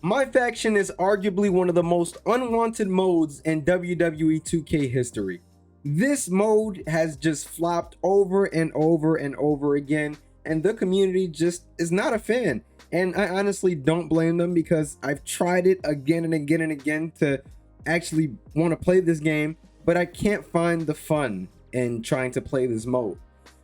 My Faction is arguably one of the most unwanted modes in WWE 2K history. This mode has just flopped over and over and over again, and the community just is not a fan. And I honestly don't blame them, because I've tried it again and again and again to actually want to play this game, but I can't find the fun in trying to play this mode.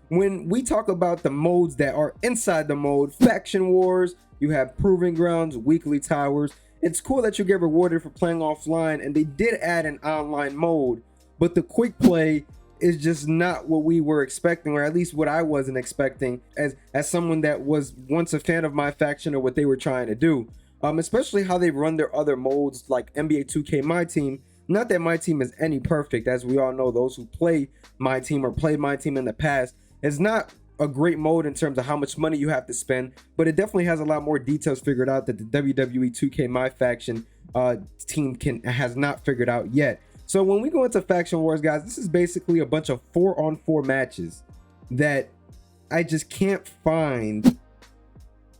When we talk about the modes that are inside the mode, Faction Wars, you have Proving Grounds, Weekly Towers. It's cool that you get rewarded for playing offline, and they did add an online mode, but the quick play is just not what we were expecting, or at least what I wasn't expecting as someone that was once a fan of My Faction or what they were trying to do. Especially how they run their other modes like NBA 2K My Team. Not that My Team is any perfect, as we all know, those who play My Team or played My Team in the past, it's not a great mode in terms of how much money you have to spend, but it definitely has a lot more details figured out that the WWE 2K My Faction team has not figured out yet. So when we go into Faction Wars, guys, this is basically a bunch of 4-on-4 matches that I just can't find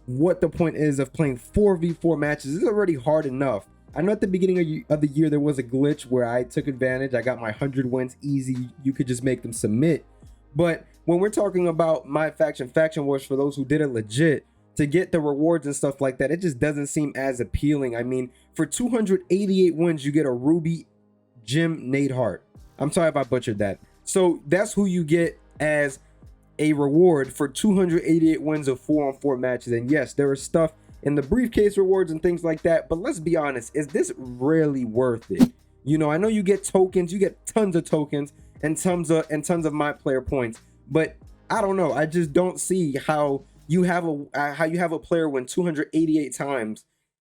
what the point is of playing 4v4 matches. This is already hard enough. I know at the beginning of the year there was a glitch where I took advantage. I got my 100 wins easy. You could just make them submit. But when we're talking about My Faction, Faction Wars, for those who did it legit, to get the rewards and stuff like that, it just doesn't seem as appealing. I mean, for 288 wins, you get a Ruby Jim Nate Hart. I'm sorry if I butchered that. So that's who you get as a reward for 288 wins of 4-on-4 matches. And yes, there is stuff in the briefcase rewards and things like that, but let's be honest, is this really worth it? You know, I know you get tokens, you get tons of tokens and tons of my player points, but I don't know. I just don't see how you have a player win 288 times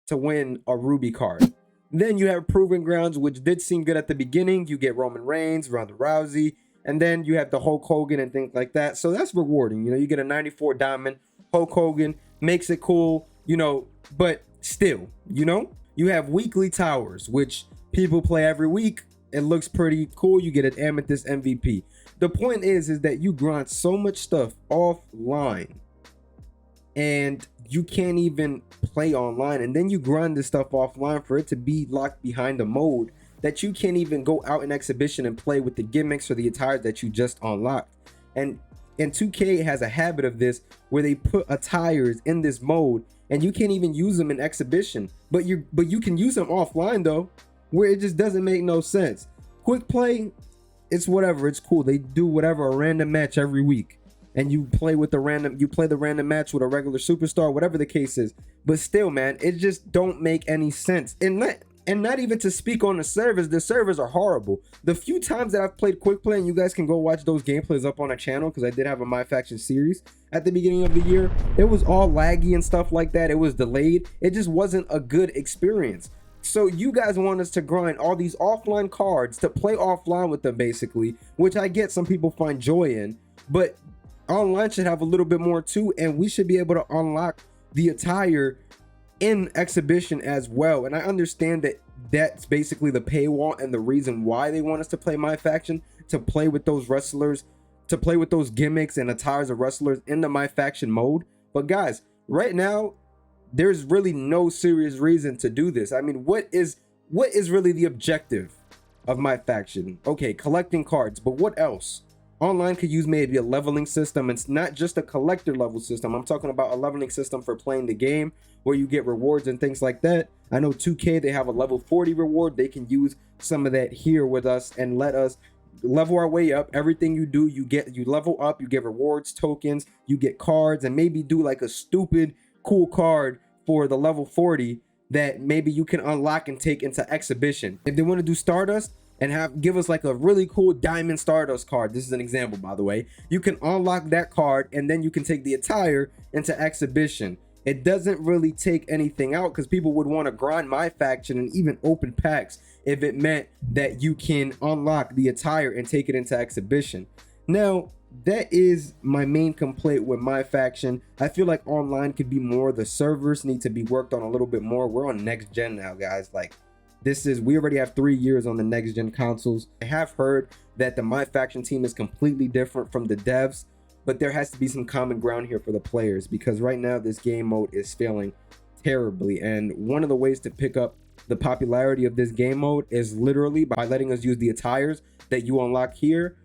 to win a Ruby card. Then you have Proving Grounds, which did seem good at the beginning. You get Roman Reigns, Ronda Rousey, and then you have the Hulk Hogan and things like that. So that's rewarding. You know, you get a 94 diamond. Hulk Hogan makes it cool, you know, but still, you know, you have Weekly Towers, which people play every week. It looks pretty cool. You get an Amethyst MVP. The point is that you grind so much stuff offline and you can't even play online, and then you grind this stuff offline for it to be locked behind a mode that you can't even go out in exhibition and play with the gimmicks or the attires that you just unlocked. And 2K has a habit of this, where they put attires in this mode and you can't even use them in exhibition, but you can use them offline though, where it just doesn't make no sense. Quick play, it's whatever, it's cool. They do whatever, a random match every week, and you play the random match with a regular superstar, whatever the case is. But still, man, it just don't make any sense. And not even to speak on the servers are horrible. The few times that I've played quick play, and you guys can go watch those gameplays up on our channel, because I did have a My Faction series at the beginning of the year, it was all laggy and stuff like that. It was delayed. It just wasn't a good experience. So you guys want us to grind all these offline cards to play offline with them, basically, which I get some people find joy in, but online should have a little bit more too, and we should be able to unlock the attire in exhibition as well. And I understand that that's basically the paywall and the reason why they want us to play My Faction, to play with those wrestlers, to play with those gimmicks and attires of wrestlers in the My Faction mode. But guys, right now there's really no serious reason to do this. I mean, what is really the objective of My Faction? Okay, collecting cards, but what else? Online could use maybe a leveling system. It's not just a collector level system. I'm talking about a leveling system for playing the game, where you get rewards and things like that. I know 2K, they have a level 40 reward. They can use some of that here with us and let us level our way up. Everything you do, you level up, you get rewards, tokens, you get cards, and maybe do like a stupid cool card for the level 40 that maybe you can unlock and take into exhibition. If they want to do Stardust and give us like a really cool diamond Stardust card, this is an example, by the way, you can unlock that card and then you can take the attire into exhibition. It doesn't really take anything out, because people would want to grind My Faction and even open packs if it meant that you can unlock the attire and take it into exhibition. Now, that is my main complaint with My Faction. I feel like online could be more. The servers need to be worked on a little bit more. We're on next gen now, guys. Like, we already have 3 years on the next gen consoles. I have heard that the My Faction team is completely different from the devs, but there has to be some common ground here for the players, because right now this game mode is failing terribly. And one of the ways to pick up the popularity of this game mode is literally by letting us use the attires that you unlock here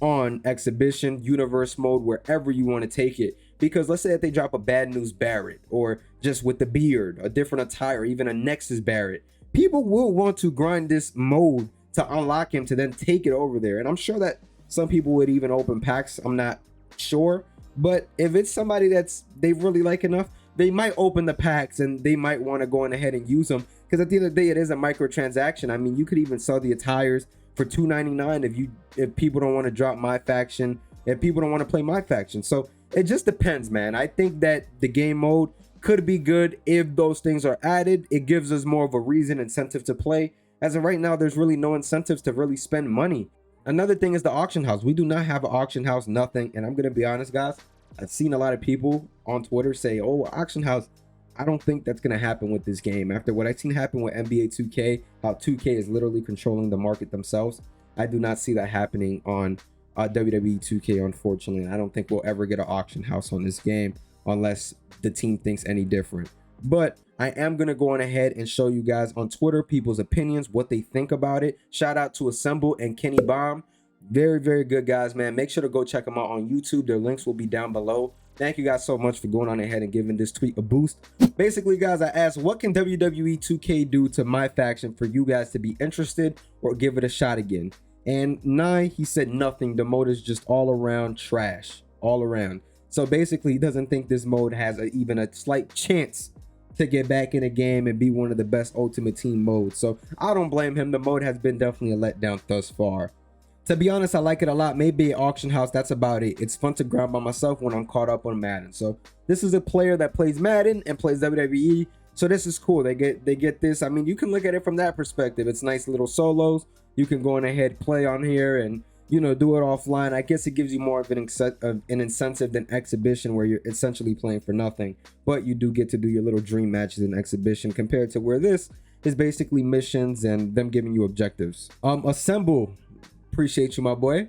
on exhibition, universe mode, wherever you want to take it. Because let's say that they drop a bad news Barrett, or just with the beard, a different attire, even a Nexus Barrett, people will want to grind this mode to unlock him to then take it over there. And I'm sure that some people would even open packs, I'm not sure, but if it's somebody that's they really like enough, they might open the packs and they might want to go on ahead and use them, because at the end of the day, it is a microtransaction. I mean, you could even sell the attires for $2.99 if people don't want to drop my faction, if people don't want to play my faction. So it just depends, man. I think that the game mode could be good if those things are added. It gives us more of a reason, incentive to play. As of right now, there's really no incentives to really spend money. Another thing is the auction house. We do not have an auction house, nothing. And I'm gonna be honest, guys, I've seen a lot of people on Twitter say, oh, auction house. I don't think that's gonna happen with this game. After what I've seen happen with NBA 2K, how 2K is literally controlling the market themselves, I do not see that happening on WWE 2K, unfortunately. I don't think we'll ever get an auction house on this game unless the team thinks any different. But I am going to go on ahead and show you guys on Twitter people's opinions, what they think about it. Shout out to Assemble and Kenny Bomb. Very, very good guys, man. Make sure to go check them out on YouTube. Their links will be down below. Thank you guys so much for going on ahead and giving this tweet a boost. Basically, guys, I asked, what can WWE 2K do to my faction for you guys to be interested or give it a shot again? And Nye, he said nothing. The mode is just all around trash, all around. So basically, he doesn't think this mode has even a slight chance to get back in a game and be one of the best Ultimate Team modes. So I don't blame him. The mode has been definitely a letdown thus far. To be honest, I like it a lot. Maybe an auction house, that's about it. It's fun to grind by myself when I'm caught up on Madden. So this is a player that plays Madden and plays WWE. So this is cool. They get this. I mean, you can look at it from that perspective. It's nice little solos. You can go on ahead, play on here, and do it offline. I guess it gives you more of an incentive than exhibition, where you're essentially playing for nothing, but you do get to do your little dream matches in exhibition, compared to where this is basically missions and them giving you objectives. Assemble, appreciate you, my boy.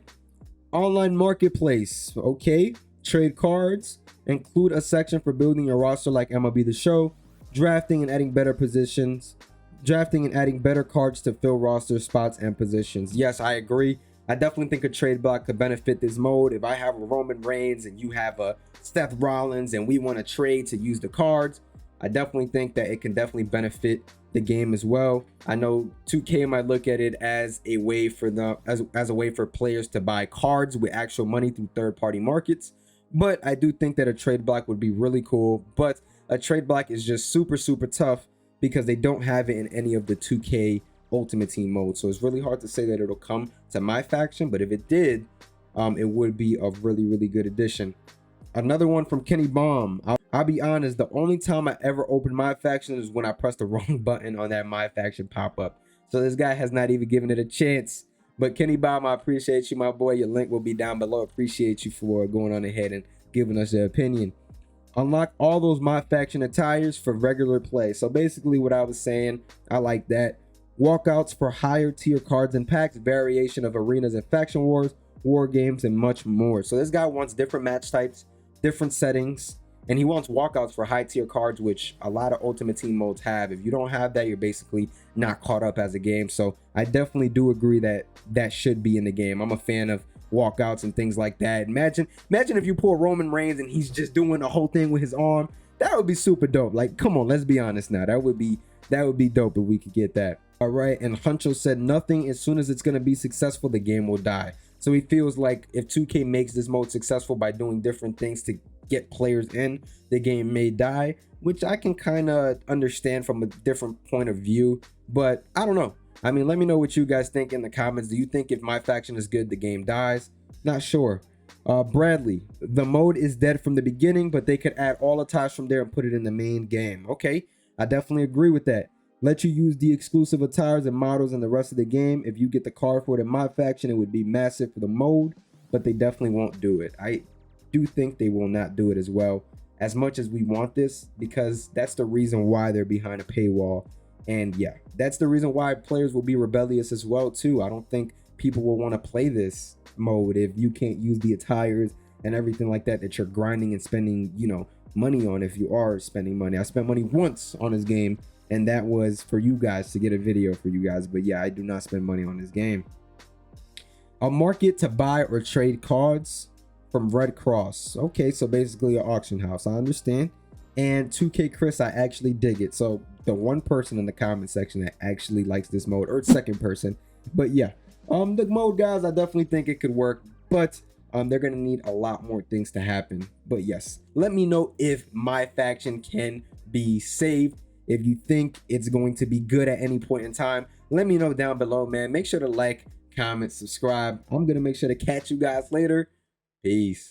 Online marketplace, okay. Trade cards, include a section for building your roster like MLB The Show. Drafting and adding better positions. Drafting and adding better cards to fill roster spots and positions. Yes, I agree. I definitely think a trade block could benefit this mode. If I have a Roman Reigns and you have a Seth Rollins and we want to trade to use the cards, I definitely think that it can definitely benefit the game as well. I know 2K might look at it as a way for as a way for players to buy cards with actual money through third-party markets, but I do think that a trade block would be really cool. But a trade block is just super tough because they don't have it in any of the 2K Ultimate Team modes. So it's really hard to say that it'll come to my faction, but if it did, it would be a really good addition. Another one from Kenny Bomb. I'll be honest, the only time I ever opened my faction is when I pressed the wrong button on that my faction pop-up. So this guy has not even given it a chance. But Kenny Bomb, I appreciate you, my boy. Your link will be down below. Appreciate you for going on ahead and giving us your opinion. Unlock all those my faction attires for regular play. So basically what I was saying, I like that. Walkouts for higher tier cards and packs, variation of arenas and faction wars, war games, and much more. So this guy wants different match types, different settings, and he wants walkouts for high tier cards, which a lot of Ultimate Team modes have. If you don't have that, you're basically not caught up as a game. So I definitely do agree that that should be in the game. I'm a fan of walkouts and things like that. Imagine if you pull Roman Reigns and he's just doing the whole thing with his arm. That would be super dope. Like, come on, let's be honest now. That would be dope if we could get that. All right, and Huncho said nothing. As soon as it's going to be successful, the game will die. So he feels like if 2K makes this mode successful by doing different things to get players in, the game may die, which I can kind of understand from a different point of view, but I don't know. I mean, let me know what you guys think in the comments. Do you think if my faction is good, the game dies? Not sure. Bradley, the mode is dead from the beginning, but they could add all the ties from there and put it in the main game. Okay, I definitely agree with that. Let you use the exclusive attires and models in the rest of the game. If you get the card for it in my faction, it would be massive for the mode, but they definitely won't do it. I do think they will not do it as well, as much as we want this, because that's the reason why they're behind a paywall. And yeah, that's the reason why players will be rebellious as well too. I don't think people will want to play this mode if you can't use the attires and everything like that you're grinding and spending, money on if you are spending money. I spent money once on this game, and that was for you guys, to get a video for you guys. But yeah, I do not spend money on this game. A market to buy or trade cards from Red Cross. Okay, so basically an auction house. I understand. And 2K Chris, I actually dig it. So the one person in the comment section that actually likes this mode, or second person. But yeah, the mode, guys, I definitely think it could work, but they're gonna need a lot more things to happen. But yes, let me know if my faction can be saved. If you think it's going to be good at any point in time, let me know down below, man. Make sure to like, comment, subscribe. I'm gonna make sure to catch you guys later. Peace.